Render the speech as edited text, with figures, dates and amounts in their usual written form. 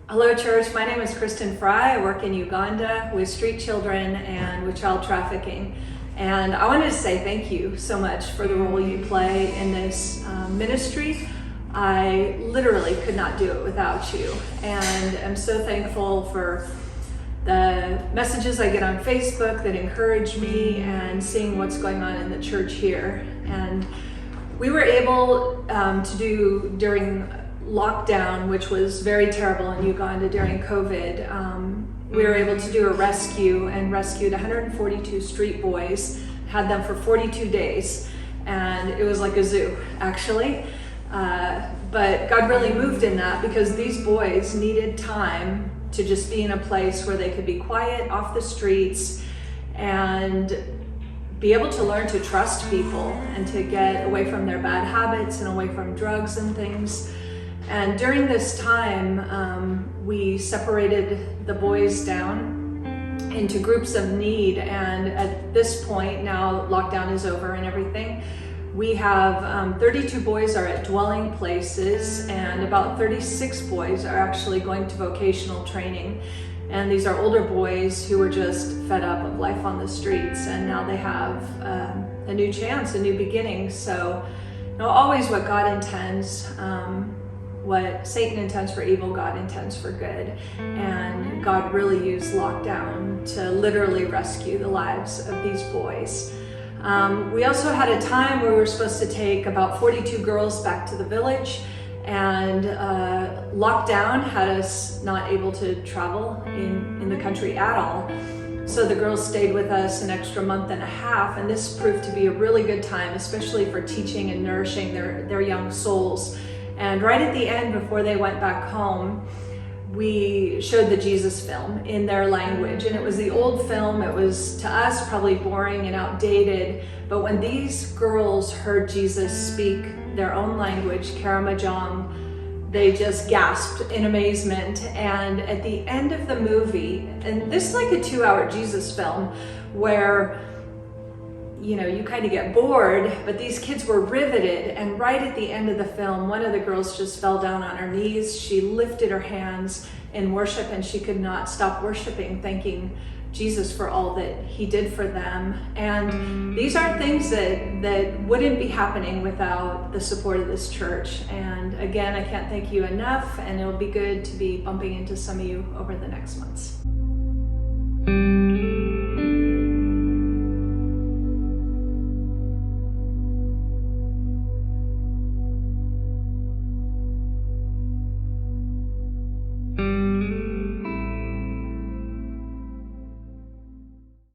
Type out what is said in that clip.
Hello church, my name is Kristen Frye. I work in Uganda with street children and with child trafficking. And I wanted to say thank you so much for the role you play in this ministry. I literally could not do it without you. And I'm so thankful for the messages I get on Facebook that encourage me and seeing what's going on in the church here. And we were able to do during lockdown, which was very terrible in Uganda during COVID, we were able to do a rescue and rescued 142 street boys, had them for 42 days, and it was like a zoo, actually. But God really moved in that because these boys needed time to just be in a place where they could be quiet, off the streets, and be able to learn to trust people and to get away from their bad habits and away from drugs and things. And during this time, we separated the boys down into groups of need. And at this point, now lockdown is over and everything, we have 32 boys are at dwelling places, and about 36 boys are actually going to vocational training. And these are older boys who were just fed up of life on the streets, and now they have a new chance, a new beginning. So, always what God intends. What Satan intends for evil, God intends for good. And God really used lockdown to literally rescue the lives of these boys. We also had a time where we were supposed to take about 42 girls back to the village, and lockdown had us not able to travel in the country at all. So the girls stayed with us an extra month and a half, and this proved to be a really good time, especially for teaching and nourishing their young souls. And right at the end, before they went back home, we showed the Jesus film in their language. And it was the old film. It was, to us, probably boring and outdated. But when these girls heard Jesus speak their own language, Karamajong, they just gasped in amazement. And at the end of the movie, and this is like a 2-hour Jesus film, where you kind of get bored, but these kids were riveted. And right at the end of the film, one of the girls just fell down on her knees. She lifted her hands in worship, and she could not stop worshiping, thanking Jesus for all that he did for them. And these aren't things that wouldn't be happening without the support of this church. And again, I can't thank you enough, and it'll be good to be bumping into some of you over the next months.